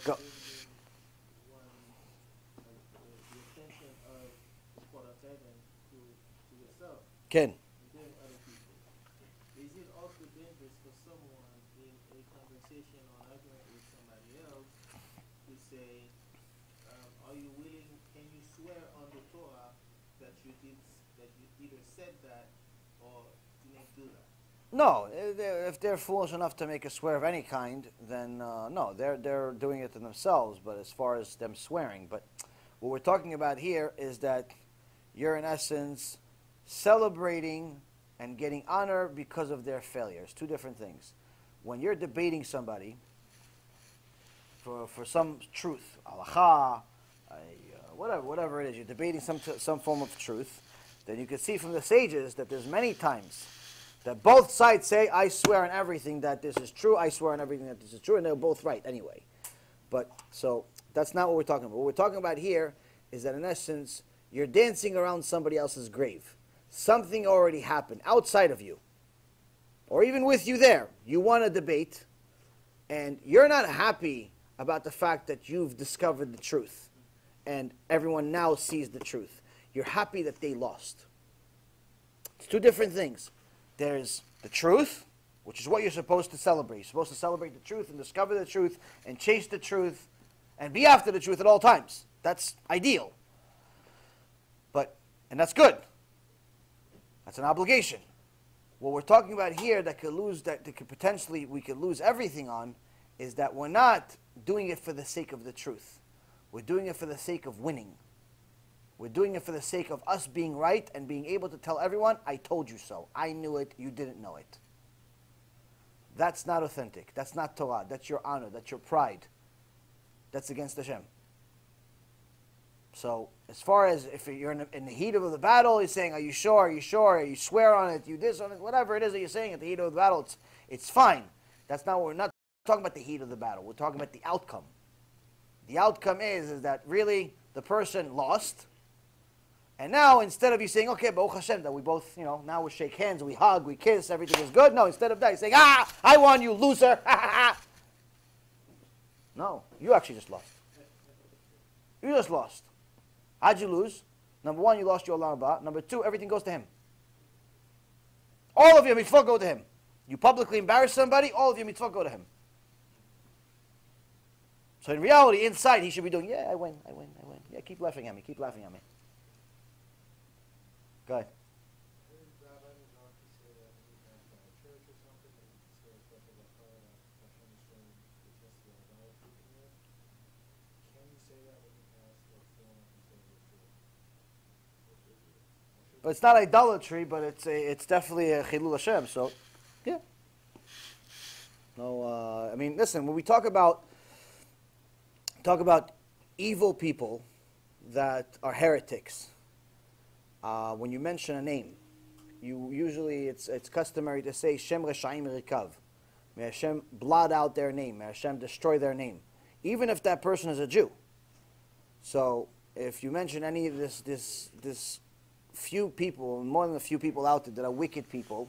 Go. Ken. Is it also dangerous for someone in a conversation or argument with somebody else to say, are you willing, can you swear on the Torah that you either said that or didn't do that? No, if they're foolish enough to make a swear of any kind, then no, they're doing it to themselves. But as far as them swearing, but what we're talking about here is that you're in essence celebrating and getting honor because of their failures. Two different things. When you're debating somebody for some truth, halacha, whatever it is, you're debating some form of truth, then you can see from the sages that there's many times that both sides say, I swear on everything that this is true, I swear on everything that this is true, and they're both right anyway. But, so, that's not what we're talking about. What we're talking about here is that in essence, you're dancing around somebody else's grave. Something already happened outside of you, or even with you there. You want to debate, and you're not happy about the fact that you've discovered the truth, and everyone now sees the truth. You're happy that they lost. It's two different things. There's the truth, which is what you're supposed to celebrate. You're supposed to celebrate the truth and discover the truth and chase the truth and be after the truth at all times. That's ideal. And that's good. That's an obligation. What we're talking about here that could lose, that could potentially we could lose everything on, is that we're not doing it for the sake of the truth. We're doing it for the sake of winning. We're doing it for the sake of us being right and being able to tell everyone, I told you so. I knew it, you didn't know it. That's not authentic. That's not Torah. That's your honor. That's your pride. That's against HaShem. So, as far as if you're in the heat of the battle, he's saying, are you sure? Are you sure? You swear on it, you this on it, whatever it is that you're saying at the heat of the battle, it's fine. That's not what we're not talking about the heat of the battle. We're talking about the outcome. The outcome is that really the person lost. And now, instead of you saying, okay, Baruch Hashem, that we both, now we shake hands, we hug, we kiss, everything is good. No, instead of that, you're saying, I won, you loser. No, you actually just lost. You just lost. How'd you lose? Number one, you lost your Olam Haba. Number two, everything goes to him. All of your mitzvot go to him. You publicly embarrass somebody, all of your mitzvot go to him. So in reality, inside, he should be doing, yeah, I win. Yeah, keep laughing at me. Go ahead. But it's not idolatry, but it's definitely a chilul Hashem. So, yeah. No, I mean, listen. When we talk about evil people that are heretics, when you mention a name, usually it's customary to say Shem Reshaim Rikav. May Hashem blot out their name. May Hashem destroy their name, even if that person is a Jew. So, if you mention any of this few people, more than a few people out there that are wicked people,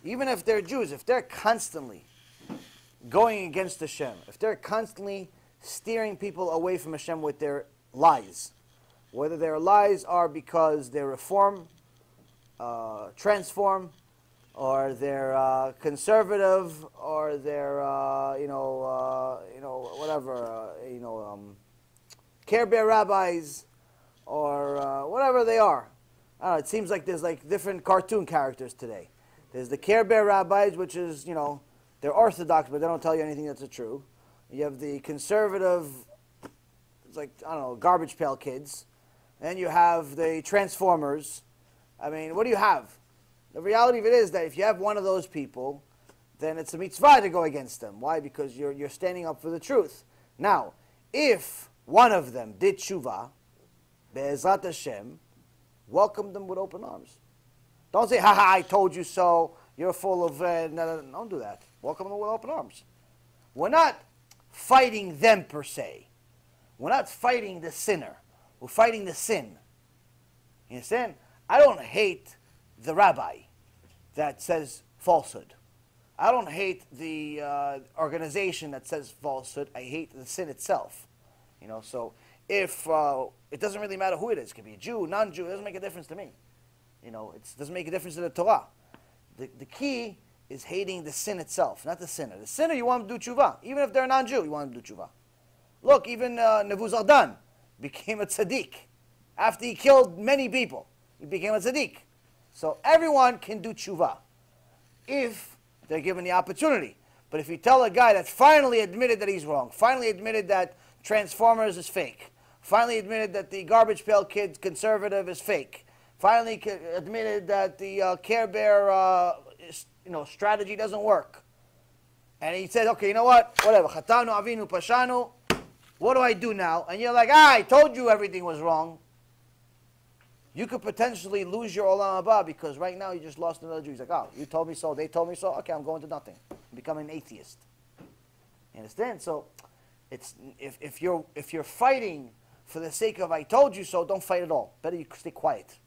even if they're Jews, if they're constantly going against Hashem, if they're constantly steering people away from Hashem with their lies, whether their lies are because they reform, transform, or they're conservative, or they're whatever, Care Bear rabbis, or whatever they are. I don't know, it seems like there's like different cartoon characters today. There's the Care Bear rabbis, which is, they're orthodox, but they don't tell you anything that's true. You have the conservative, it's like, I don't know, garbage pail kids. And you have the transformers. I mean, what do you have? The reality of it is that if you have one of those people, then it's a mitzvah to go against them. Why? Because you're standing up for the truth. Now, if one of them did tshuva, be'ezrat Hashem, welcome them with open arms. Don't say, I told you so, you're full of, no, don't do that. Welcome them with open arms. We're not fighting them per se. We're not fighting the sinner. We're fighting the sin. You understand? I don't hate the rabbi that says falsehood. I don't hate the organization that says falsehood. I hate the sin itself. So if it doesn't really matter who it is, it could be a Jew, non-Jew, it doesn't make a difference to me. It doesn't make a difference to the Torah. The key is hating the sin itself, not the sinner. The sinner, you want him to do tshuva. Even if they're a non-Jew, you want him to do tshuva. Look, even Nebuzaradan became a tzaddik. After he killed many people, he became a tzaddik. So everyone can do tshuva if they're given the opportunity. But if you tell a guy that finally admitted that he's wrong, finally admitted that Transformers is fake, finally admitted that the Garbage Pail Kids conservative is fake, finally admitted that the Care Bear strategy doesn't work, and he says, okay, you know what, whatever, chatanu avinu pashanu, what do I do now? And you're like, I told you everything was wrong. You could potentially lose your olam haba, because right now you just lost another Jew. He's like, oh, you told me so, they told me so, okay, I'm going to nothing. I'm becoming an atheist. You understand? So it's if you're fighting for the sake of I told you so, don't fight at all. Better you stay quiet.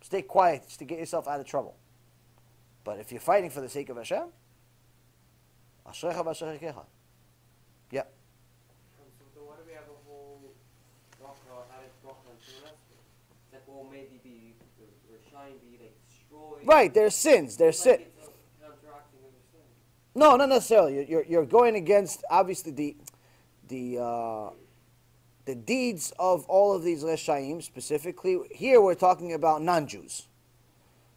Stay quiet just to get yourself out of trouble. But if you're fighting for the sake of HaShem, ashrecha v'asherekecha. Yeah. So why do we have a whole bracha, added bracha and the rest? It's like, well, maybe the Rishayim be like destroyed. Right, there's sins. There's sin. Counteracting what you're saying. No, not necessarily. You're going against obviously the deeds of all of these Rishayim. Specifically, here we're talking about non-Jews.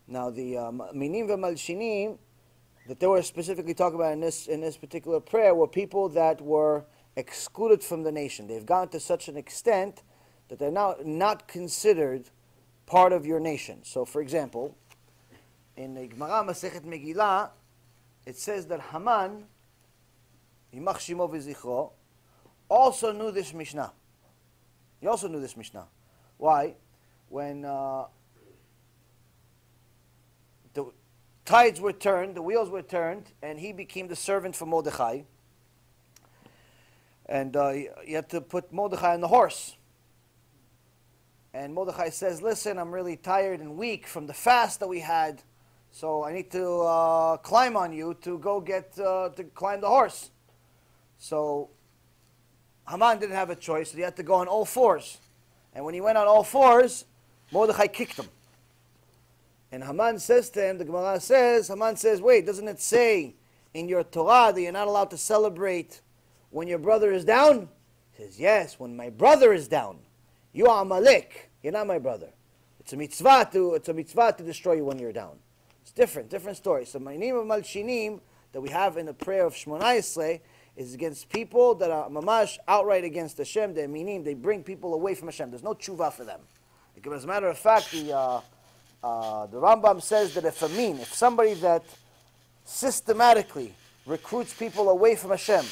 Now the minim v'malshinim that they were specifically talking about in this particular prayer were people that were excluded from the nation. They've gone to such an extent that they're now not considered part of your nation. So, for example, in the Gemara Masechet Megillah, it says that Haman, Yimach Shimo v'zichro, also knew this Mishnah. He also knew this Mishnah. Why? When the tides were turned, the wheels were turned, and he became the servant for Mordechai. And he had to put Mordechai on the horse. And Mordechai says, listen, I'm really tired and weak from the fast that we had, so I need to climb on you to go to climb the horse. So Haman didn't have a choice, so he had to go on all fours. And when he went on all fours, Mordechai kicked him. And Haman says to him, the Gemara says, Haman says, wait, doesn't it say in your Torah that you're not allowed to celebrate when your brother is down? He says, yes, when my brother is down. You are Amalek. You're not my brother. It's a mitzvah to destroy you when you're down. It's different story. So minim v'malshinim that we have in the prayer of Shmona Esrei is against people that are mamash outright against Hashem. They're minim. They bring people away from Hashem. There's no tshuva for them. As a matter of fact, the Rambam says that if somebody that systematically recruits people away from Hashem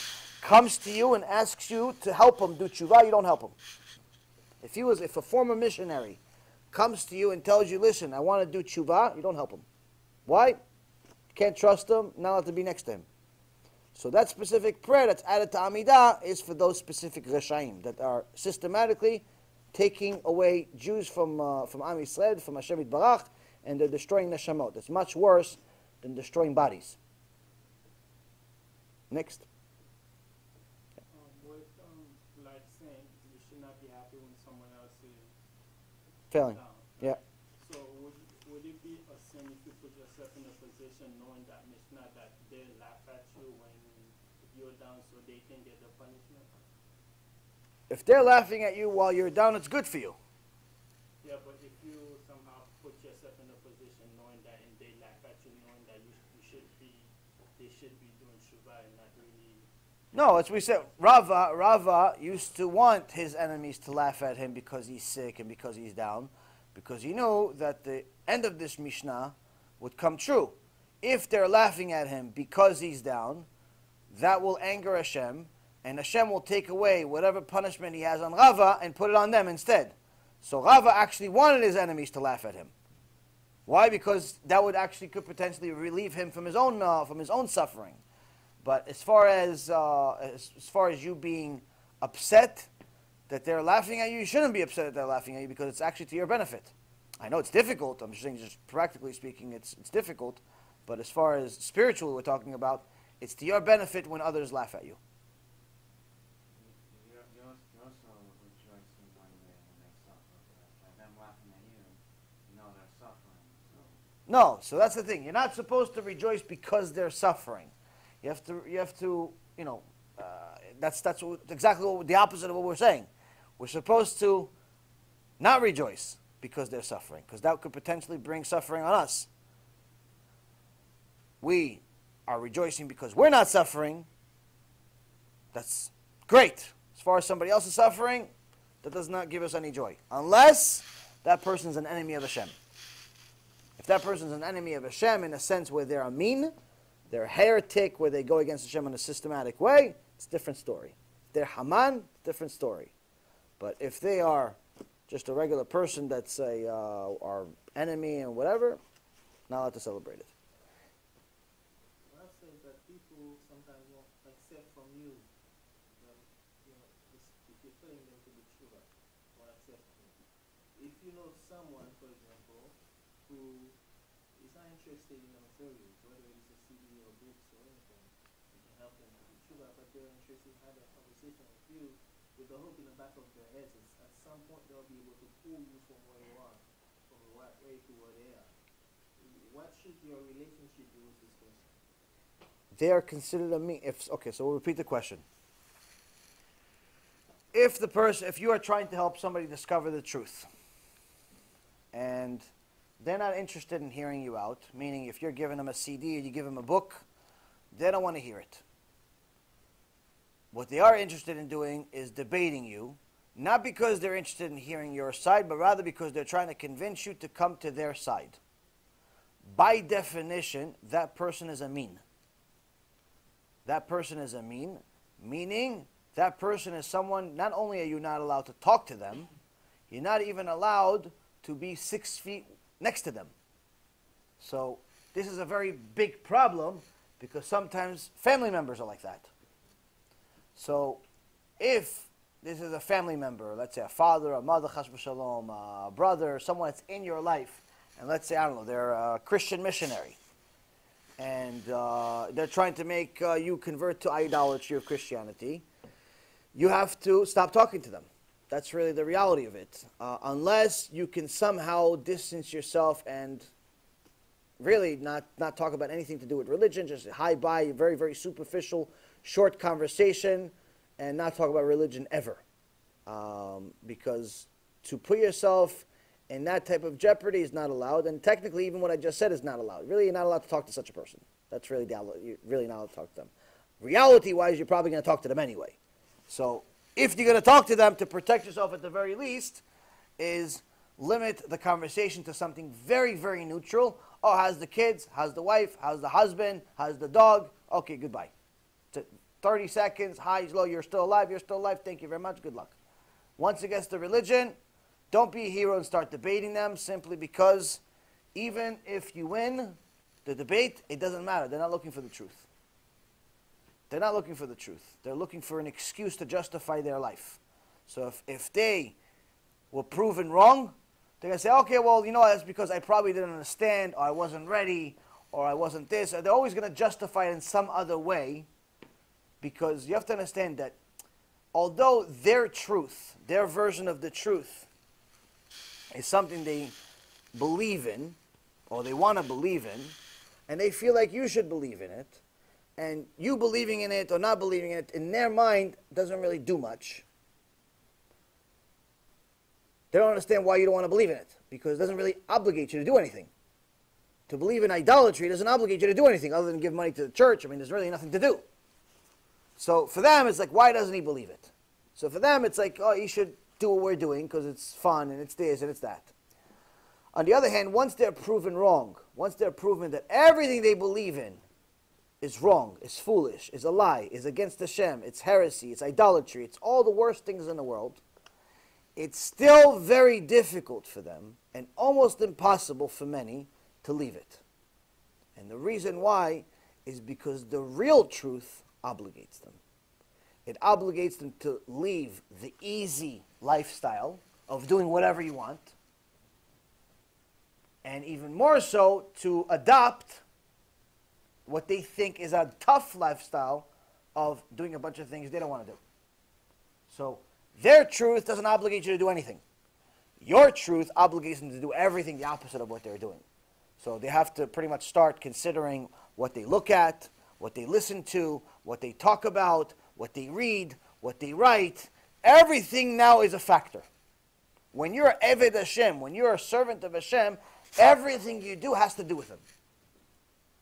comes to you and asks you to help him do tshuva, you don't help him. If a former missionary comes to you and tells you, listen, I want to do tshuva, you don't help him. Why? You can't trust him, not allowed to be next to him. So that specific prayer that's added to Amidah is for those specific Rishayim that are systematically taking away Jews from Am Yisrael, from Hashem Yitbarach, and they're destroying neshamot. It's much worse than destroying bodies. Next. Like saying you should not be happy when someone else is Failing. down. Yeah. So would it be a sin if you put yourself in a position knowing that Mishnah that they laugh at you when you're down so they can get the punishment? If they're laughing at you while you're down, it's good for you. Yeah, but if you somehow put yourself in a position knowing that and they laugh at you, knowing that they should be doing shuvah and not really. No, as we said, Rava used to want his enemies to laugh at him because he's sick and because he's down, because he knew that the end of this Mishnah would come true. If they're laughing at him because he's down, that will anger Hashem, and Hashem will take away whatever punishment he has on Rava and put it on them instead. So Rava actually wanted his enemies to laugh at him. Why? Because that would actually could potentially relieve him from his own suffering. But as far as you being upset that they're laughing at you, you shouldn't be upset that they're laughing at you because it's actually to your benefit. I know it's difficult. I'm just saying, just practically speaking, it's difficult But as far as spiritual we're talking about, it's to your benefit when others laugh at you. You're also rejoicing when they suffer. By them laughing at you, you know they're suffering. No, so that's the thing. You're not supposed to rejoice because they're suffering. You have to, that's exactly the opposite of what we're saying. We're supposed to not rejoice because they're suffering, because that could potentially bring suffering on us. We are rejoicing because we're not suffering. That's great. As far as somebody else is suffering, that does not give us any joy, unless that person is an enemy of HaShem. If that person is an enemy of HaShem in a sense where they're a mean, they're a heretic, where they go against HaShem in a systematic way, it's a different story. If they're Haman, different story. But if they are just a regular person that's our enemy and whatever, not allowed to celebrate it. What I've said is that people sometimes won't accept from you, if you're telling them to be true, or accept from you. If you know someone, for example, who is not interested in the materials, whether it's a CD or books or anything, you can help them to be true, but they're interested in having a conversation with you with the hope in the back of their heads. At some point, they'll be able to pull you from where you are, from the right way to where they are. What should your relationship be with this person? They are considered a mean. Okay, so we'll repeat the question. If you are trying to help somebody discover the truth, and they're not interested in hearing you out, meaning if you're giving them a CD or you give them a book, they don't want to hear it. What they are interested in doing is debating you, not because they're interested in hearing your side, but rather because they're trying to convince you to come to their side. By definition, that person is a mean. That person is a mean, meaning that person is someone, not only are you not allowed to talk to them, you're not even allowed to be 6 feet next to them. So this is a very big problem because sometimes family members are like that. So if this is a family member, let's say a father, a mother, chas v'shalom, a brother, someone that's in your life, and let's say, I don't know, they're a Christian missionary, and they're trying to make you convert to idolatry of Christianity, you have to stop talking to them. That's really the reality of it. Unless you can somehow distance yourself and really not talk about anything to do with religion, just hi, bye, very, very superficial, short conversation, and not talk about religion ever. Because to put yourself in that type of jeopardy is not allowed, and technically even what I just said is not allowed. Really, you're not allowed to talk to such a person. That's really, you're really not allowed to talk to them. Reality-wise, you're probably going to talk to them anyway. So if you're going to talk to them, to protect yourself at the very least, is limit the conversation to something very, very neutral. Oh, how's the kids? How's the wife? How's the husband? How's the dog? Okay, goodbye. 30 seconds, hi, hello, you're still alive, thank you very much, good luck. Once it gets to religion, don't be a hero and start debating them, simply because even if you win the debate, it doesn't matter. They're not looking for the truth. They're not looking for the truth. They're looking for an excuse to justify their life. So if they were proven wrong, they're going to say, okay, well, you know, that's because I probably didn't understand, or I wasn't ready, or I wasn't this. Or they're always going to justify it in some other way, because you have to understand that although their truth, their version of the truth, is something they believe in, or they want to believe in, and they feel like you should believe in it, and you believing in it or not believing in it, in their mind, doesn't really do much. They don't understand why you don't want to believe in it, because it doesn't really obligate you to do anything. To believe in idolatry doesn't obligate you to do anything other than give money to the church. I mean, there's really nothing to do. So for them, it's like, why doesn't he believe it? So for them, it's like, oh, he should do what we're doing because it's fun and it's this and it's that. On the other hand, once they're proven wrong, once they're proven that everything they believe in is wrong, is foolish, is a lie, is against Hashem, it's heresy, it's idolatry, it's all the worst things in the world, it's still very difficult for them and almost impossible for many to leave it. And the reason why is because the real truth obligates them. It obligates them to leave the easy lifestyle of doing whatever you want, and even more so to adopt what they think is a tough lifestyle of doing a bunch of things they don't want to do. So their truth doesn't obligate you to do anything. Your truth obligates them to do everything the opposite of what they're doing. So they have to pretty much start considering what they look at, what they listen to, what they talk about, what they read, what they write. Everything now is a factor. When you're Eved Hashem, when you're a servant of Hashem, everything you do has to do with Him.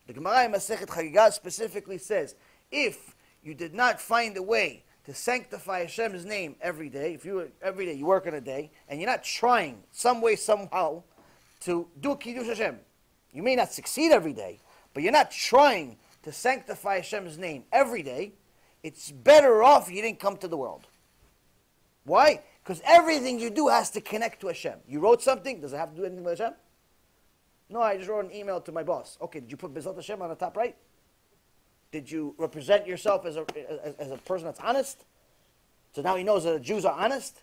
The Gemara in Masechet Chagigah specifically says, if you did not find a way to sanctify Hashem's name every day, every day you work on a day, and you're not trying some way, somehow, to do Kiddush Hashem, you may not succeed every day, but you're not trying to sanctify Hashem's name every day, it's better off you didn't come to the world. Why? Because everything you do has to connect to Hashem. You wrote something, does it have to do anything with Hashem? No, I just wrote an email to my boss. Okay, did you put Bezat Hashem on the top right? Did you represent yourself as a person that's honest? So now he knows that the Jews are honest?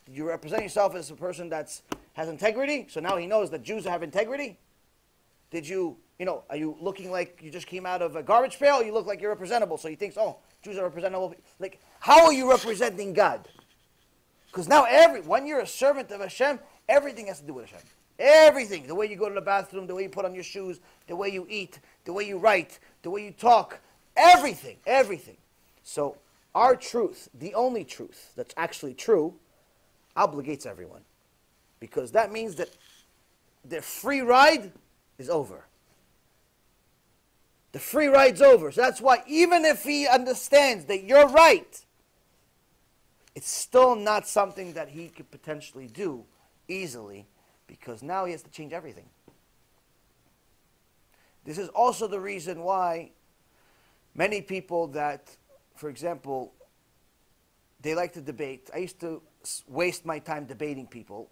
Did you represent yourself as a person that has integrity? So now he knows that Jews have integrity? Did you, are you looking like you just came out of a garbage pail? You look like you're representable. So he thinks, oh, Jews are representable. Like, how are you representing God? Because now when you're a servant of Hashem, everything has to do with Hashem. Everything. The way you go to the bathroom, the way you put on your shoes, the way you eat, the way you write, the way you talk. Everything. Everything. So our truth, the only truth that's actually true, obligates everyone. Because that means that the free ride is over. The free ride's over. So that's why even if he understands that you're right, it's still not something that he could potentially do easily, because now he has to change everything. This is also the reason why many people that, for example, they like to debate. I used to waste my time debating people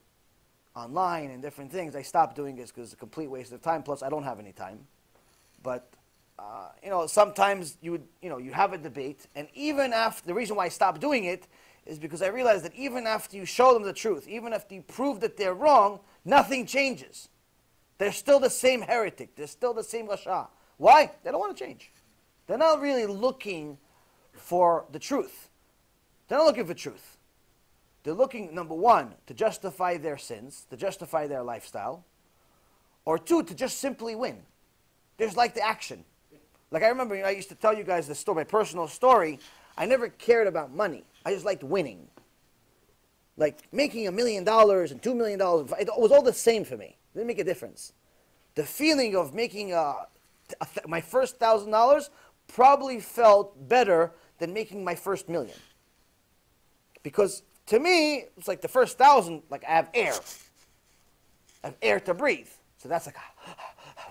online and different things. I stopped doing this because it's a complete waste of time. Plus, I don't have any time. But sometimes you have a debate, and even after, the reason why I stopped doing it is because I realized that even after you show them the truth, even after you prove that they're wrong, nothing changes. They're still the same heretic. They're still the same Rasha. Why? They don't want to change. They're not really looking for the truth. They're not looking for truth. They're looking, number one, to justify their sins, to justify their lifestyle, or two, to just simply win. There's like the action. Like I remember, I used to tell you guys the story, my personal story. I never cared about money. I just liked winning. Like making $1 million and $2 million, it was all the same for me. It didn't make a difference. The feeling of making my first $1,000 probably felt better than making my first $1 million. Because to me, it's like the first 1,000, like I have air. I have air to breathe. So that's like,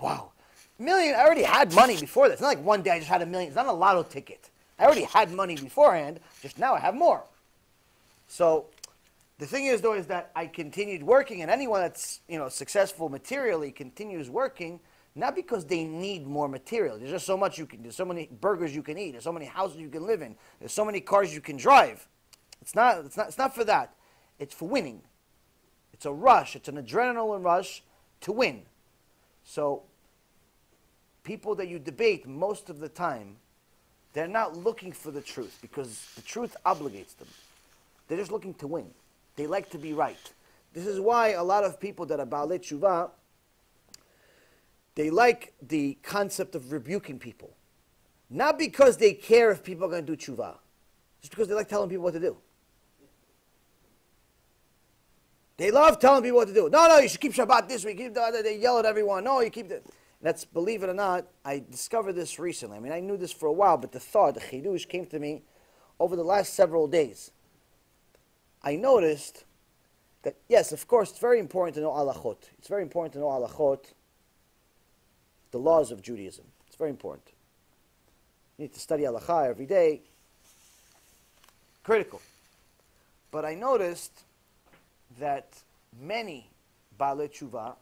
wow. $1 million, I already had money before this. It's not like one day I just had $1 million. It's not a lotto ticket. I already had money beforehand, just now I have more. So the thing is, though, is that I continued working, and anyone that's successful materially continues working, not because they need more material. There's just so much there's so many burgers you can eat, there's so many houses you can live in, there's so many cars you can drive. It's not for that. It's for winning. It's a rush. It's an adrenaline rush to win. So people that you debate most of the time, they're not looking for the truth because the truth obligates them. They're just looking to win. They like to be right. This is why a lot of people that are Baalei Tshuva, they like the concept of rebuking people. Not because they care if people are going to do Tshuva. Just because they like telling people what to do. They love telling people what to do. No, you should keep Shabbat this week. They yell at everyone. No, you keep it. That's, believe it or not, I discovered this recently. I mean, I knew this for a while, but the chidush came to me over the last several days. I noticed that, yes, of course, it's very important to know halachot. It's very important to know halachot, the laws of Judaism. It's very important. You need to study halakha every day. Critical. But I noticed that many Baalei Tshuva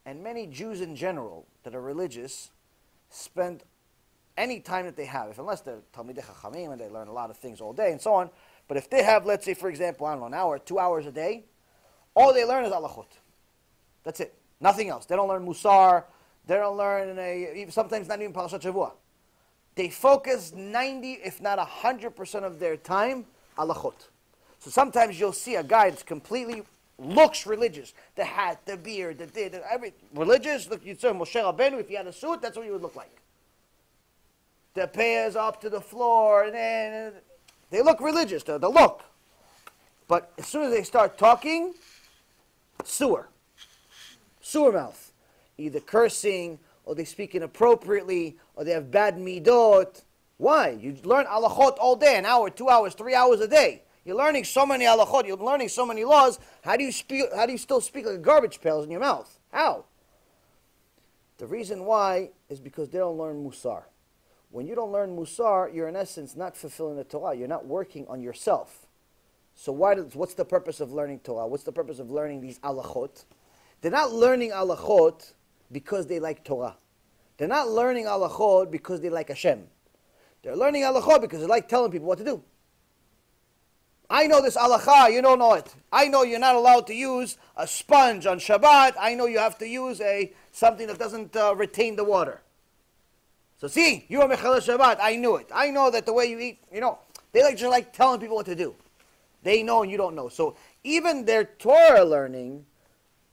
and many Jews in general that are religious spend any time that they have, unless they're Talmidei Chachamim and they learn a lot of things all day and so on, but if they have, let's say, for example, I don't know, an hour, 2 hours a day, all they learn is halachot. That's it. Nothing else. They don't learn Mussar. They don't learn sometimes not even Parashat Shavua. They focus 90, if not 100% of their time, halachot. So sometimes you'll see a guy that's completely looks religious. The hat, the beard, everything. Religious, look, you'd say Moshe Rabbeinu, if he had a suit, that's what he would look like. The payers up to the floor, and then they look religious, the look. But as soon as they start talking, sewer mouth. Either cursing, or they speak inappropriately, or they have bad midot. Why? You learn halachot all day, an hour, 2 hours, 3 hours a day. You're learning so many halachot, you're learning so many laws. How do you still speak like a garbage pail in your mouth? How? The reason why is because they don't learn Mussar. When you don't learn Mussar, you're in essence not fulfilling the Torah. You're not working on yourself. So what's the purpose of learning Torah? What's the purpose of learning these halachot? They're not learning halachot because they like Torah. They're not learning halachot because they like HaShem. They're learning halachot because they like telling people what to do. I know this halakha, you don't know it. I know you're not allowed to use a sponge on Shabbat. I know you have to use something that doesn't retain the water. So see, you are Mechalel Shabbat, I knew it. I know that the way you eat, they just like telling people what to do. They know and you don't know. So even their Torah learning,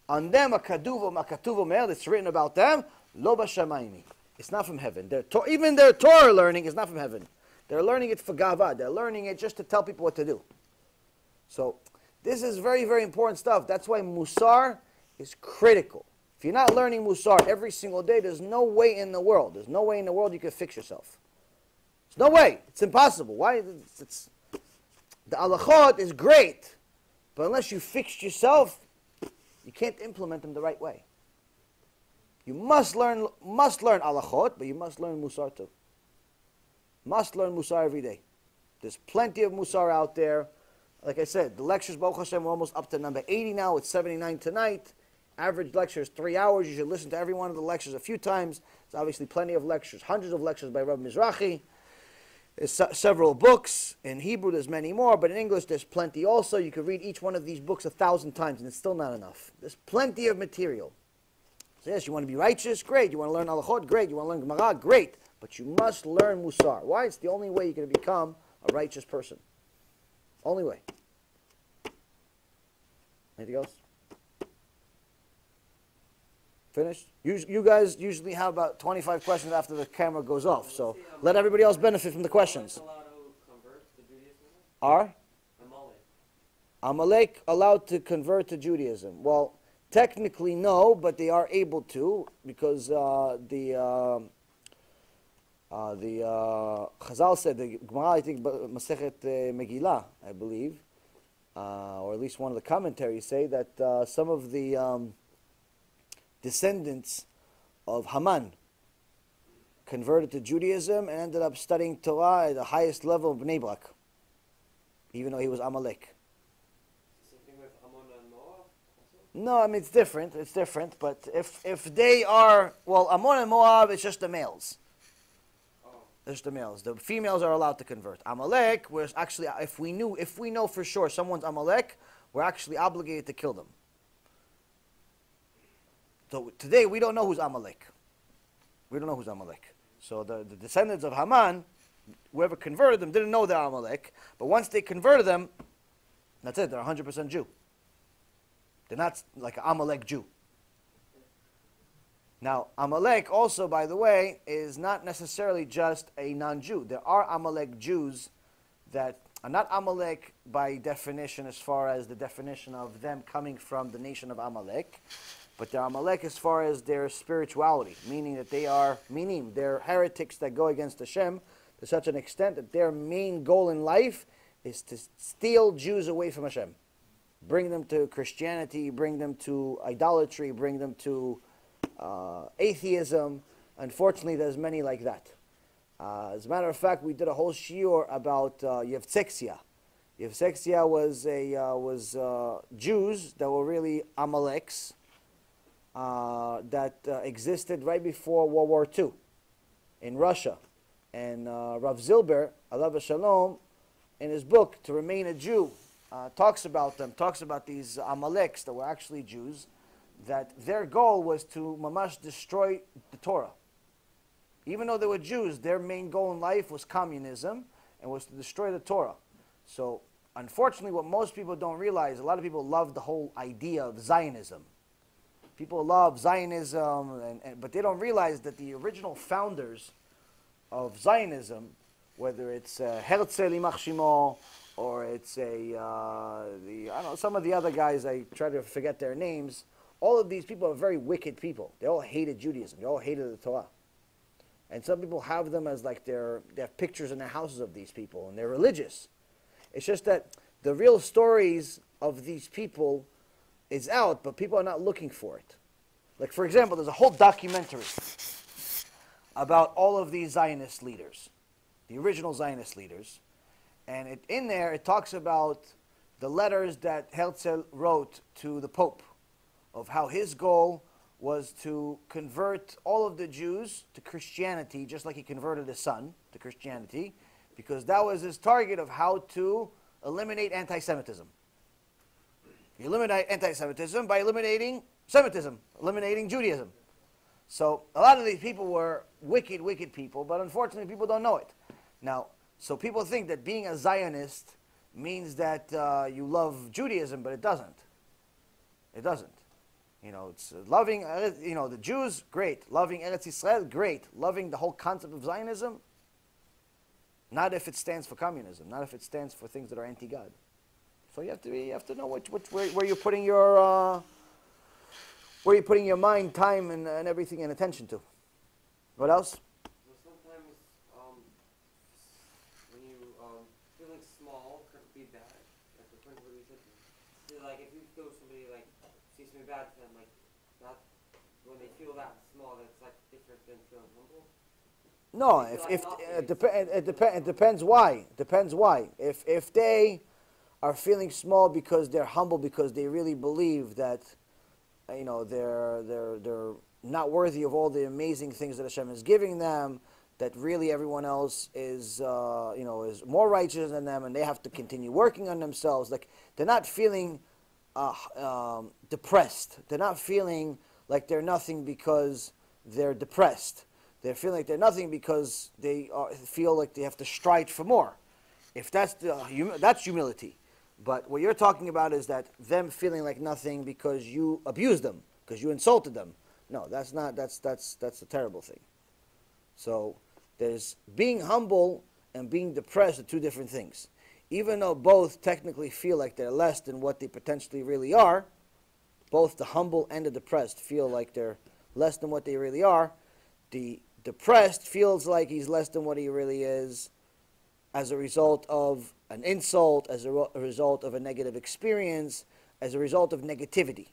on them a katuvo mer, that's written about them, lo b'shamayim. It's not from heaven. Even their Torah learning is not from heaven. They're learning it for gava. They're learning it just to tell people what to do. So this is very, very important stuff. That's why Mussar is critical. If you're not learning Mussar every single day, there's no way in the world. There's no way in the world you can fix yourself. There's no way. It's impossible. Why? The halachot is great, but unless you fix yourself, you can't implement them the right way. You must learn halachot, but you must learn Mussar too. Must learn Mussar every day. There's plenty of Mussar out there. Like I said, the lectures, Baruch Hashem, we're almost up to number 80 now. It's 79 tonight. Average lecture is 3 hours. You should listen to every one of the lectures a few times. There's obviously plenty of lectures, hundreds of lectures by Rabbi Mizrahi. There's several books. In Hebrew, there's many more, but in English, there's plenty also. You could read each one of these books 1,000 times, and it's still not enough. There's plenty of material. So yes, you want to be righteous? Great. You want to learn halachot? Great. You want to learn Gemara? Great. But you must learn Mussar. Why? It's the only way you're going to become a righteous person. Only way. Anything else? Finished? You guys usually have about 25 questions after the camera goes off, so let everybody else benefit from the questions. Are? Amalek allowed to convert to Judaism? Well, technically no, but they are able to, because the Chazal said, the Gemara, I think, Masechet Megillah, I believe, or at least one of the commentaries say that some of the descendants of Haman converted to Judaism and ended up studying Torah at the highest level of Bnei Brak, even though he was Amalek. Same thing with Ammon and Moab also? No, I mean it's different. It's different, but if they are, well, Ammon and Moab, it's just the males. Just the males. The females are allowed to convert. Amalek was actually, if we know for sure someone's Amalek, we're actually obligated to kill them. So today we don't know who's Amalek. We don't know who's Amalek. So the descendants of Haman, whoever converted them, didn't know they're Amalek. But once they converted them, that's it. They're 100% Jew. They're not like an Amalek Jew. Now, Amalek also, by the way, is not necessarily just a non-Jew. There are Amalek Jews that are not Amalek by definition as far as the definition of them coming from the nation of Amalek, but they're Amalek as far as their spirituality, meaning that they are minim. They're heretics that go against Hashem to such an extent that their main goal in life is to steal Jews away from Hashem. Bring them to Christianity, bring them to idolatry, bring them to atheism. Unfortunately, there's many like that. As a matter of fact, we did a whole shiur about Yevsexia. Yevsexia was Jews that were really Amaleks that existed right before World War II in Russia. And Rav Zilber, alav shalom, in his book To Remain a Jew, talks about them, talks about these Amaleks that were actually Jews that their goal was to mamash destroy the Torah. Even though they were Jews, their main goal in life was communism and was to destroy the Torah. So, unfortunately, what most people don't realize, a lot of people love the whole idea of Zionism. People love Zionism, but they don't realize that the original founders of Zionism, whether it's Herzl Limach Shimo, or it's I don't know, some of the other guys, I try to forget their names, all of these people are very wicked people. They all hated Judaism. They all hated the Torah. And some people have them as like they have pictures in their houses of these people, and they're religious. It's just that the real stories of these people is out, but people are not looking for it. Like, for example, there's a whole documentary about all of these Zionist leaders, the original Zionist leaders. And in there, it talks about the letters that Herzl wrote to the Pope, of how his goal was to convert all of the Jews to Christianity, just like he converted his son to Christianity, because that was his target of how to eliminate anti-Semitism. You eliminate anti-Semitism by eliminating Semitism, eliminating Judaism. So a lot of these people were wicked, wicked people, but unfortunately people don't know it. Now, so people think that being a Zionist means that you love Judaism, but it doesn't. It doesn't. You know, it's loving, the Jews, great. Loving Eretz Yisrael, great. Loving the whole concept of Zionism, not if it stands for communism, not if it stands for things that are anti-God. So you have to know where you're putting your mind, time, and everything and attention to. What else? So sometimes when you feeling small could be bad. Like the friend really said, so like if you feel somebody like see something bad to them, like that when they feel that small, that's like different than feeling humble. No, it depends why. Depends why. If they are feeling small because they're humble, because they really believe that they're not worthy of all the amazing things that Hashem is giving them, that really everyone else is is more righteous than them, and they have to continue working on themselves. Like they're not feeling depressed. They're not feeling like they're nothing because they're depressed. They're feeling like they're nothing because they feel like they have to strive for more. If that's that's humility. But what you're talking about is that them feeling like nothing because you abused them, because you insulted them. No, that's not. That's a terrible thing. So there's being humble and being depressed are two different things. Even though both technically feel like they're less than what they potentially really are, both the humble and the depressed feel like they're less than what they really are. The depressed feels like he's less than what he really is as a result of an insult, as a result of a negative experience, as a result of negativity.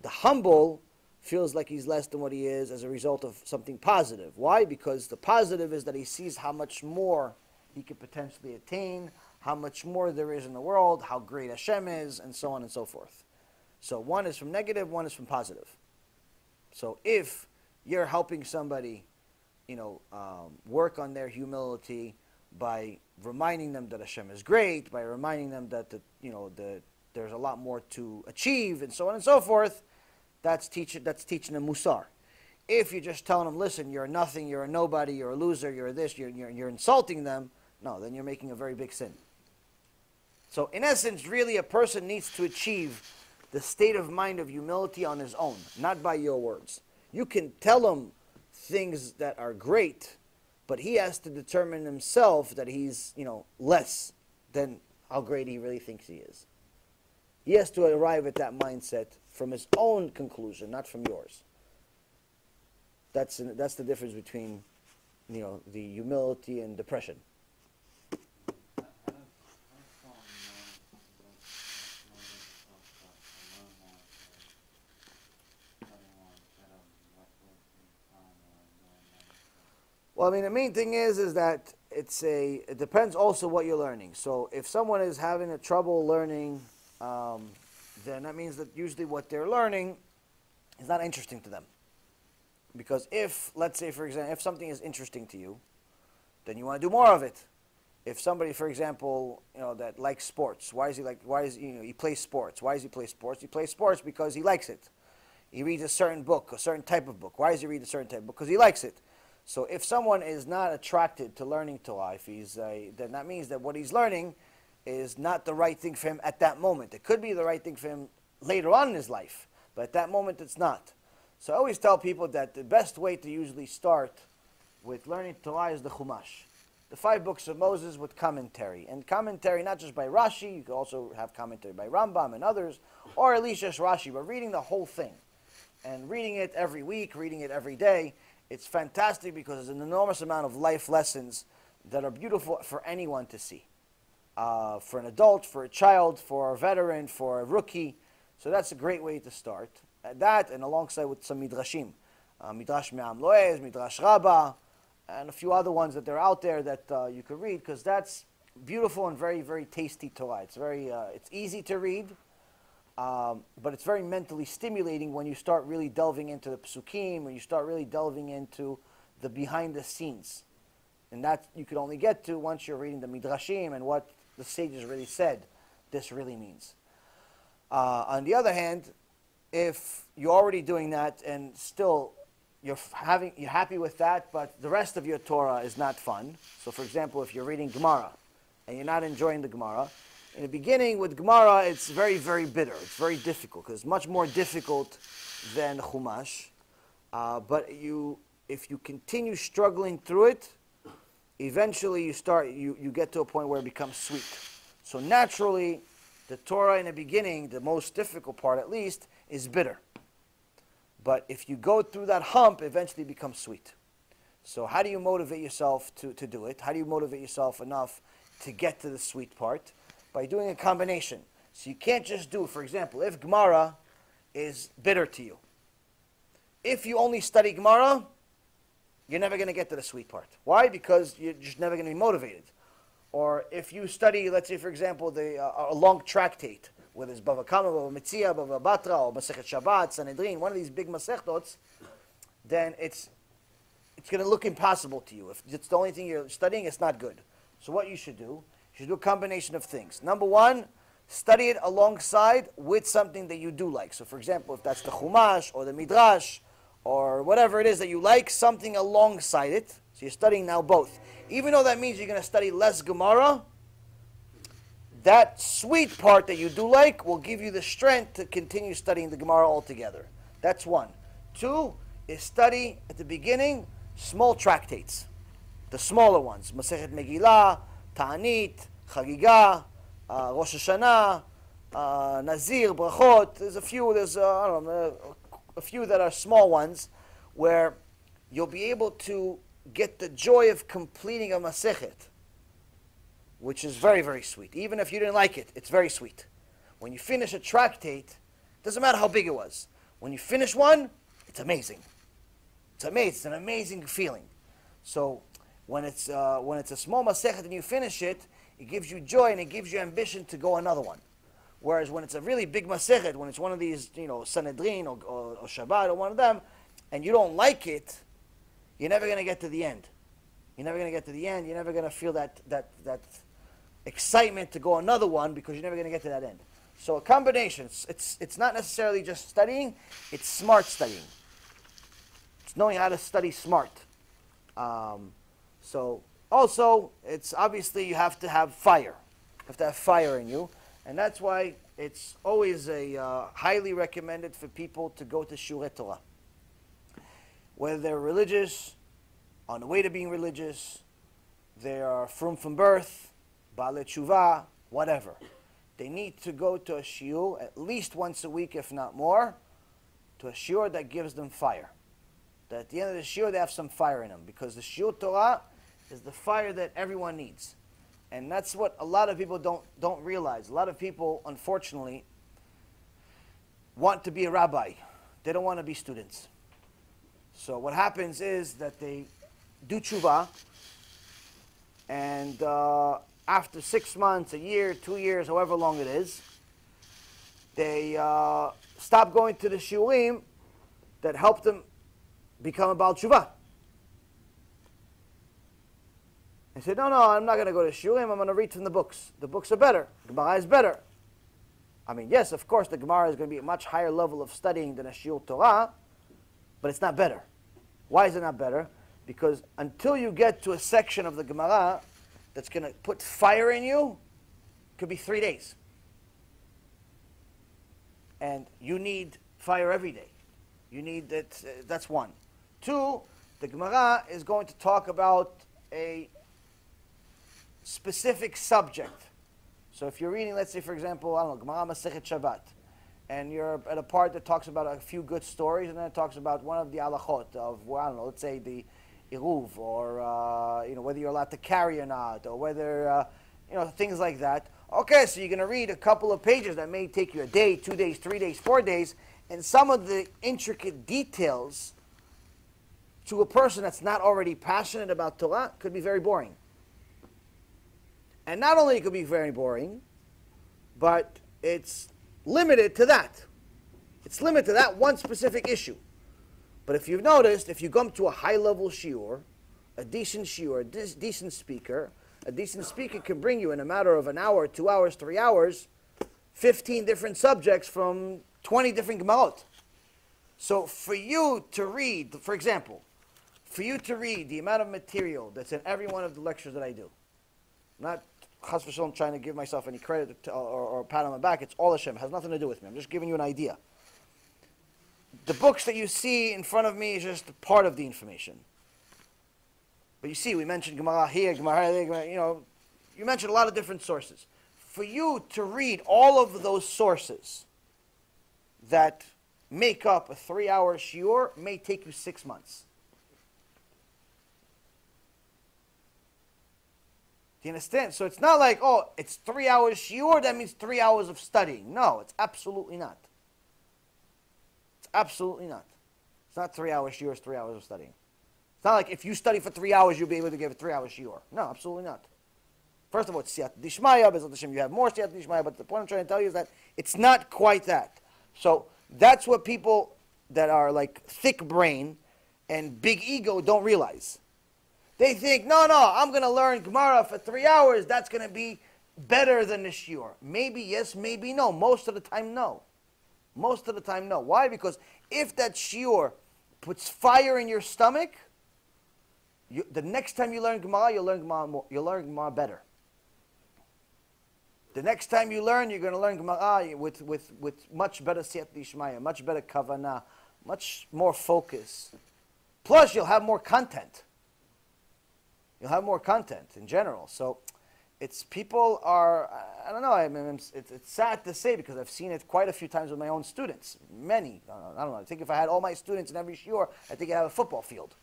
The humble feels like he's less than what he is as a result of something positive. Why? Because the positive is that he sees how much more he could potentially attain, how much more there is in the world, how great Hashem is, and so on and so forth. So one is from negative, one is from positive. So if you're helping somebody, work on their humility by reminding them that Hashem is great, by reminding them that there's a lot more to achieve, and so on and so forth, that's teaching them Mussar. If you're just telling them, listen, you're nothing, you're a nobody, you're a loser, you're this, you're insulting them, no, then you're making a very big sin. So in essence, really a person needs to achieve the state of mind of humility on his own, not by your words. You can tell him things that are great, but he has to determine himself that he's, less than how great he really thinks he is. He has to arrive at that mindset from his own conclusion, not from yours. That's the difference between, the humility and depression. Well, the main thing is that it depends also what you're learning. So if someone is having a trouble learning, then that means that usually what they're learning is not interesting to them. Because if, let's say, for example, if something is interesting to you, then you want to do more of it. If somebody, for example, that likes sports, he plays sports. Why does he play sports? He plays sports because he likes it. He reads a certain book, a certain type of book. Why does he read a certain type of book? Because he likes it. So if someone is not attracted to learning Torah, then that means that what he's learning is not the right thing for him at that moment. It could be the right thing for him later on in his life, but at that moment it's not. So I always tell people that the best way to usually start with learning Torah is the Chumash. The 5 books of Moses with commentary. And commentary not just by Rashi, you could also have commentary by Rambam and others, or at least just Rashi, but reading the whole thing. And reading it every week, reading it every day, it's fantastic because there's an enormous amount of life lessons that are beautiful for anyone to see. For an adult, for a child, for a veteran, for a rookie. So that's a great way to start. That and alongside with some midrashim. Midrash Me'am Loez, Midrash Rabbah, and a few other ones that are out there that you could read, because that's beautiful and very, very tasty Torah. It's easy to read. But it's very mentally stimulating when you start really delving into the psukim, when you start really delving into the behind the scenes. And that you can only get to once you're reading the midrashim and what the sages really said this really means. On the other hand, if you're already doing that and still you're happy with that, but the rest of your Torah is not fun. So for example, if you're reading Gemara and you're not enjoying the Gemara, in the beginning with Gemara, it's very, very bitter. It's very difficult because it's much more difficult than Chumash. But if you continue struggling through it, eventually you get to a point where it becomes sweet. So naturally, the Torah in the beginning, the most difficult part at least, is bitter. But if you go through that hump, eventually it becomes sweet. So how do you motivate yourself to do it? How do you motivate yourself enough to get to the sweet part? By doing a combination. So you can't just do, for example, if Gemara is bitter to you. If you only study Gemara, you're never going to get to the sweet part. Why? Because you're just never going to be motivated. Or if you study, let's say, for example, a long tractate, whether it's Bava Kama, Bava Metzia, Bava Batra, or Masechet Shabbat, Sanhedrin, one of these big Masechtots, then it's going to look impossible to you. If it's the only thing you're studying, it's not good. So what you should do, you should do a combination of things. Number one, study it alongside with something that you do like. So for example, if that's the Chumash or the Midrash or whatever it is that you like, something alongside it. So you're studying now both. Even though that means you're going to study less Gemara, that sweet part that you do like will give you the strength to continue studying the Gemara altogether. That's one. Two is study at the beginning small tractates. The smaller ones. Masechet Megillah, Ta'anit, Chagiga, Rosh Hashanah, Nazir, Brachot. There's a few that are small ones where you'll be able to get the joy of completing a Masechet, which is very, very sweet. Even if you didn't like it, it's very sweet. When you finish a tractate, doesn't matter how big it was. When you finish one, it's amazing. It's amazing. It's an amazing feeling. So when it's a small Masechet and you finish it, it gives you joy and it gives you ambition to go another one. Whereas when it's a really big Masechet, when it's one of these, Sanhedrin or Shabbat or one of them, and you don't like it, you're never going to get to the end. You're never going to get to the end. You're never going to feel that excitement to go another one because you're never going to get to that end. So a combination. It's not necessarily just studying. It's smart studying. It's knowing how to study smart. So also, it's obviously you have to have fire. You have to have fire in you. And that's why it's always highly recommended for people to go to shiurei Torah. Whether they're religious, on the way to being religious, they are from birth, Baalei Tshuva, whatever. They need to go to a shiur at least once a week, if not more, to a shiur that gives them fire. That at the end of the shiur, they have some fire in them. Because the shiur Torah is the fire that everyone needs. And that's what a lot of people don't realize. A lot of people, unfortunately, want to be a rabbi. They don't want to be students. So what happens is that they do tshuva, and after 6 months, a year, 2 years, however long it is, they stop going to the shiurim that help them become a Baal Tshuva. They said, no, I'm not going to go to shiurim, I'm going to read from the books. The books are better. Gemara is better. I mean, yes, of course, the Gemara is going to be a much higher level of studying than a shiur Torah, but it's not better. Why is it not better? Because until you get to a section of the Gemara that's going to put fire in you, it could be 3 days. And you need fire every day. You need it, that's one. Two, the Gemara is going to talk about a specific subject. So if you're reading, let's say, for example, I don't know, Gemara Masechet Shabbat, and you're at a part that talks about a few good stories, and then it talks about one of the halachot of, well, I don't know, let's say the Iruv, or whether you're allowed to carry or not, or whether things like that. Okay, so you're going to read a couple of pages that may take you a day, 2 days, 3 days, 4 days, and some of the intricate details to a person that's not already passionate about Torah could be very boring. And not only it could be very boring, but it's limited to that. It's limited to that one specific issue. But if you've noticed, if you come to a high-level shiur, a decent decent speaker can bring you in a matter of an hour, 2 hours, 3 hours, 15 different subjects from 20 different Gemarot. So for you to read, for example, the amount of material that's in every one of the lectures that I do, not chas v'shalom trying to give myself any credit or pat on my back, it's all HaShem. It has nothing to do with me. I'm just giving you an idea. The books that you see in front of me is just part of the information. But you see, we mentioned Gemara here, Gemara there, you mentioned a lot of different sources. For you to read all of those sources that make up a 3-hour shiur may take you 6 months. Do you understand? So it's not like, oh, it's 3 hours shiur, that means 3 hours of studying. No, it's absolutely not. It's absolutely not. It's not 3 hours shiur, it's 3 hours of studying. It's not like if you study for 3 hours, you'll be able to give a 3 hour shiur. No, absolutely not. First of all, it's siyat dishmaya, B'ezrat Hashem, you have more siyat dishmaya, but the point I'm trying to tell you is that it's not quite that. So that's what people that are like thick brain and big ego don't realize. They think, no, I'm going to learn Gemara for 3 hours. That's going to be better than the shiur. Maybe yes, maybe no. Most of the time, no. Most of the time, no. Why? Because if that shiur puts fire in your stomach, the next time you learn Gemara, you'll learn Gemara more. You'll learn Gemara better. The next time you learn, you're going to learn Gemara with much better siyat dishmaya, much better kavanah, much more focus. Plus, you'll have more content. You'll have more content in general. So, people are, I don't know, I mean, it's sad to say because I've seen it quite a few times with my own students. Many. I don't know. I think if I had all my students in every shiur, I think I'd have a football field.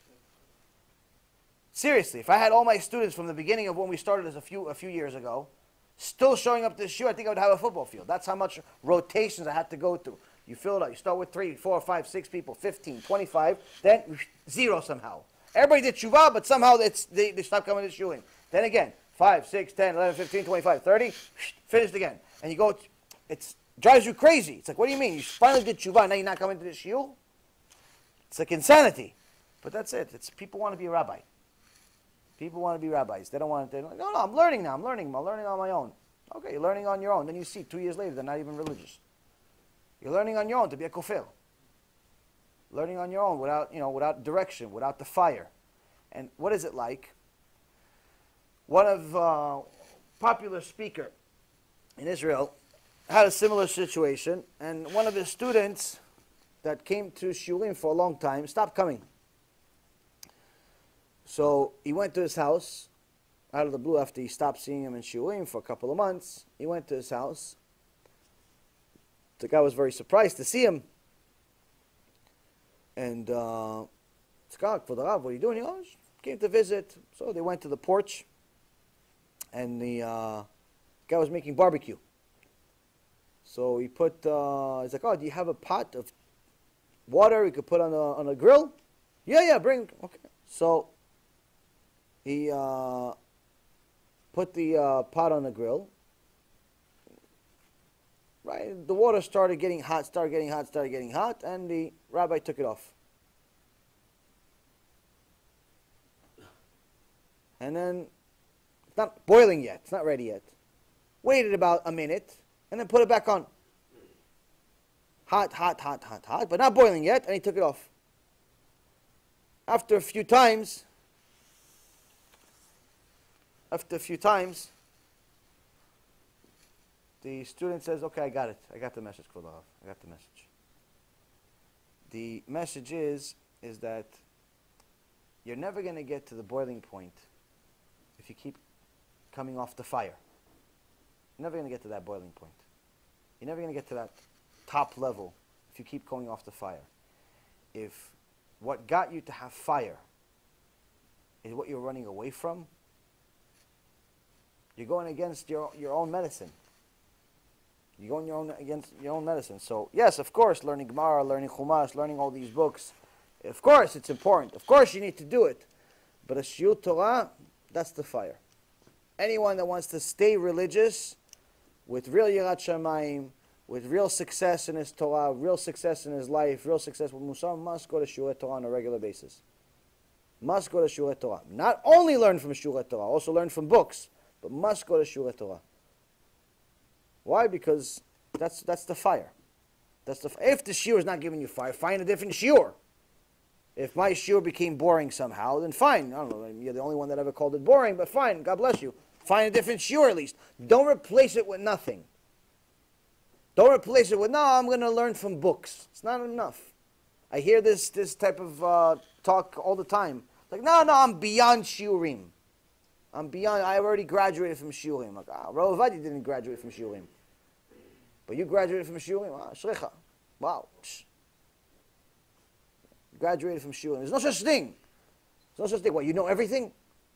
Seriously, if I had all my students from the beginning of when we started as a few years ago, still showing up this shiur, I think I would have a football field. That's how much rotations I had to go through. You fill it out. You start with 3, 4, 5, 6 people, 15, 25, then 0 somehow. Everybody did tshuva, but somehow they stopped coming to shiurim. Then again, 5, 6, 10, 11, 15, 25, 30, finished again. And you go, it drives you crazy. It's like, what do you mean? You finally did tshuva, now you're not coming to the shiur? It's like insanity. But that's it. People want to be a rabbi. People want to be rabbis. They don't want to, they're like, no, I'm learning now. I'm learning on my own. Okay, you're learning on your own. Then you see 2 years later, they're not even religious. You're learning on your own to be a kofir. Learning on your own without direction, without the fire. And what is it like? One of popular speaker in Israel had a similar situation, and one of his students that came to shiurim for a long time stopped coming. So he went to his house, out of the blue, after he stopped seeing him in shiurim for a couple of months. He went to his house. The guy was very surprised to see him. And Tzkak, for the Rav, what are you doing? He goes, came to visit. So they went to the porch, and the guy was making barbecue. So he put, he's like, oh, do you have a pot of water you could put on a grill? Yeah, bring, okay. So he put the pot on the grill. Right, the water started getting hot, and the rabbi took it off. And then, it's not boiling yet, it's not ready yet. Waited about a minute, and then put it back on. Hot, but not boiling yet, and he took it off. After a few times, the student says, okay, I got it. I got the message, Kvod Harav. I got the message. The message is that you're never going to get to the boiling point if you keep coming off the fire. You're never going to get to that boiling point. You're never going to get to that top level if you keep going off the fire. If what got you to have fire is what you're running away from, you're going against your own medicine. You're going against your own medicine. So, yes, of course, learning Gemara, learning Chumash, learning all these books, of course it's important. Of course you need to do it. But a shiur Torah, that's the fire. Anyone that wants to stay religious with real Yirat Shamayim, with real success in his Torah, real success in his life, real success with Mussar, must go to shiur Torah on a regular basis. Must go to shiur Torah. Not only learn from shiur Torah, also learn from books, but must go to shiur Torah. Why? Because that's the fire. If the shiur is not giving you fire, find a different shiur. If my shiur became boring somehow, then fine. I don't know, you're the only one that ever called it boring, but fine, God bless you. Find a different shiur at least. Don't replace it with nothing. Don't replace it with, no, I'm going to learn from books. It's not enough. I hear this type of talk all the time. Like, no, I'm beyond shiurim. I already graduated from shiurim. Like, Rabbi Reuven didn't graduate from shiurim. But you graduated from shiurim? Shrecha. Wow. You graduated from shiurim. There's no such thing. There's no such thing. What, you know everything?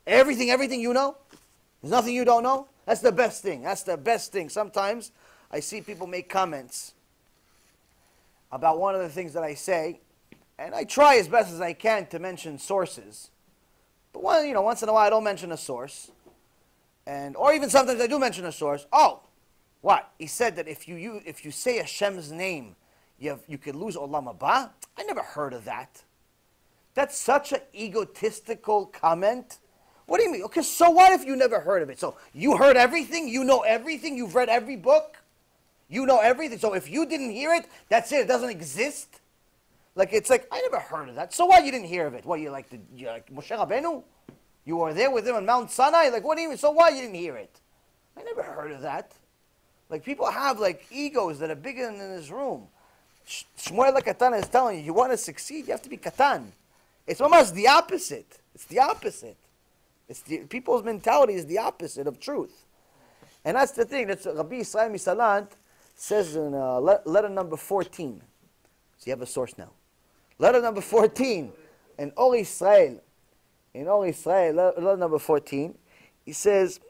Everything you know? There's nothing you don't know? That's the best thing. That's the best thing. Sometimes I see people make comments about one of the things that I say, and I try as best as I can to mention sources. But once in a while I don't mention a source. Or even sometimes I do mention a source. Oh, what? He said that if you say Hashem's name, you could lose Olam Haba? I never heard of that. That's such an egotistical comment. What do you mean? Okay, so what if you never heard of it? So you heard everything? You know everything? You've read every book? You know everything? So if you didn't hear it, that's it. It doesn't exist? It's like, I never heard of that. So why you didn't hear of it? What, you like Moshe Rabbeinu? You were there with him on Mount Sinai? What do you mean? So why you didn't hear it? I never heard of that. People have egos that are bigger than this room. Shmuel Katan is telling you want to succeed, you have to be Katan. It's almost the opposite. It's the opposite. People's mentality is the opposite of truth. And that's the thing. That's Rabbi Yisrael Misalant says in letter number 14. So you have a source now. Letter number 14. In Or Yisrael, letter number 14, he says,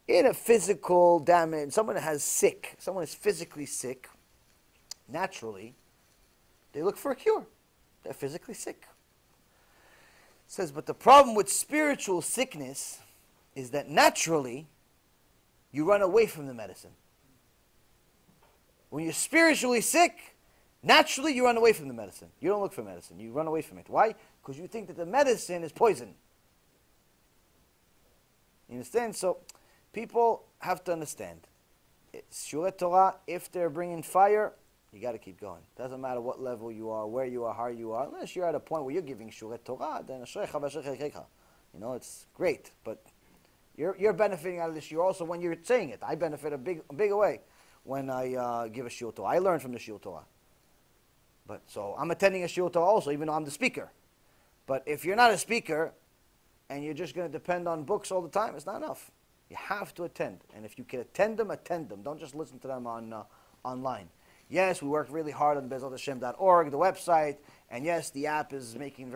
in a physical damage, someone is physically sick, naturally, they look for a cure. They're physically sick. It says, but the problem with spiritual sickness is that naturally, you run away from the medicine. When you're spiritually sick, naturally you run away from the medicine. You don't look for medicine. You run away from it. Why? Because you think that the medicine is poison. You understand? So, people have to understand. Shiur Torah, if they're bringing fire, you got to keep going. Doesn't matter what level you are, where you are, how you are. Unless you're at a point where you're giving Shiur Torah, then it's great. But you're benefiting out of this shiur also when you're saying it. I benefit a big way when I give a shiur Torah. I learn from the shiur Torah. But so I'm attending a shiur Torah also, even though I'm the speaker. But if you're not a speaker and you're just going to depend on books all the time, it's not enough. You have to attend. And if you can attend them, attend them. Don't just listen to them online. Yes, we work really hard on BezratHashem.org, the website, and yes, the app is making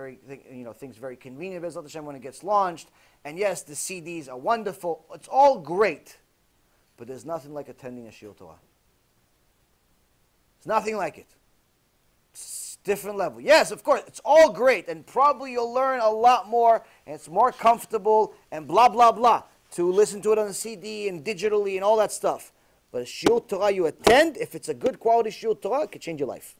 things very convenient, Bezrat Hashem, when it gets launched. And yes, the CDs are wonderful. It's all great, but there's nothing like attending a shiur Torah. It's nothing like it. It's different level. Yes, of course, it's all great, and probably you'll learn a lot more, and it's more comfortable, and blah blah blah, to listen to it on the CD and digitally and all that stuff. But a shiur Torah you attend, if it's a good quality shiur Torah, it could change your life.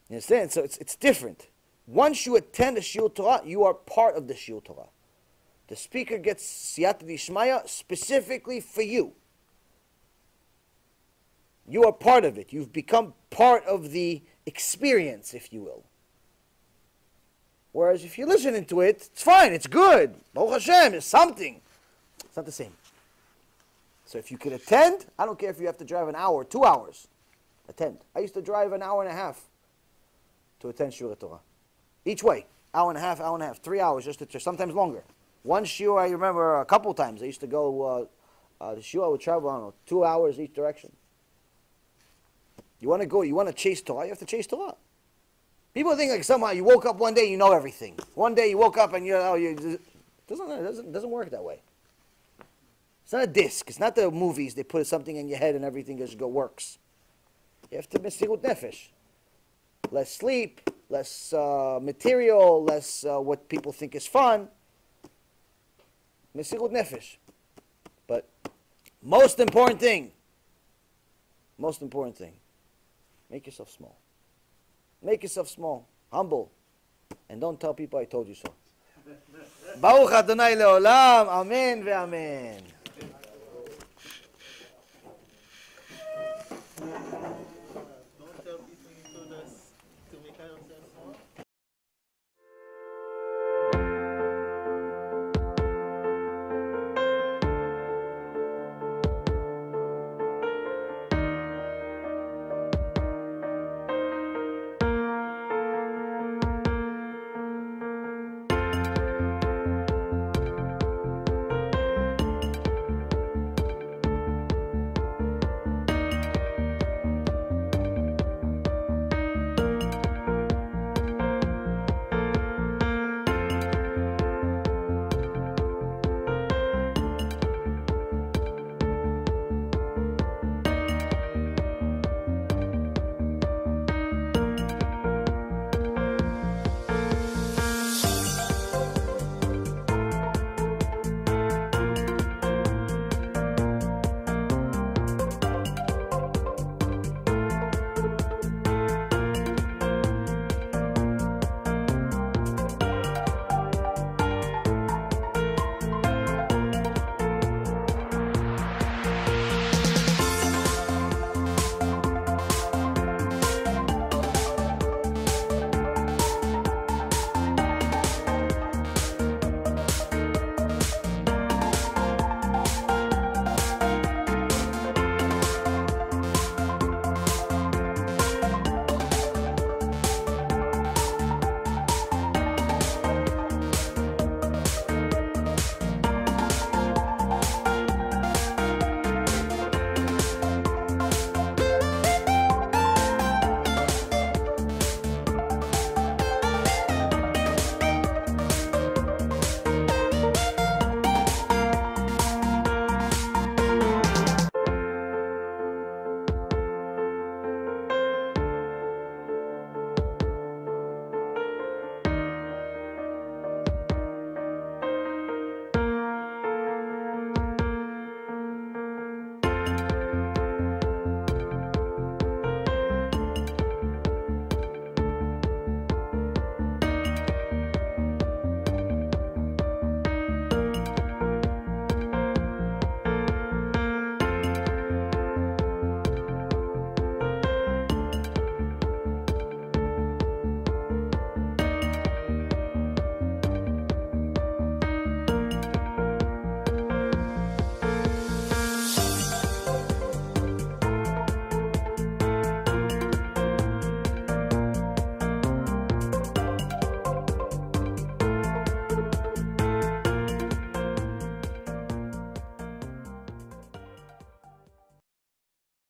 You understand? So it's different. Once you attend a shiur Torah, you are part of the shiur Torah. The speaker gets siyata d'ishmaya specifically for you. You are part of it. You've become part of the experience, if you will. Whereas if you're listening to it, it's fine, it's good. Baruch HaShem, it's something. It's not the same. So if you could attend, I don't care if you have to drive an hour, 2 hours. Attend. I used to drive an hour and a half to attend Shiur Torah. Each way. Hour and a half, 3 hours, sometimes longer. One shiur, I remember a couple times. I used to go, the shiur, I would travel, I don't know, 2 hours each direction. You want to go, you want to chase Torah, you have to chase Torah. People think like somehow you woke up one day, you know everything. One day you woke up and it doesn't work that way. It's not a disc. It's not the movies. They put something in your head and everything just works. You have to mesirut nefesh. Less sleep, less material, less what people think is fun. Mesirut nefesh. But most important thing, make yourself small. Make yourself small, humble, and don't tell people I told you so. Baruch Adonai leolam, amen ve'amen.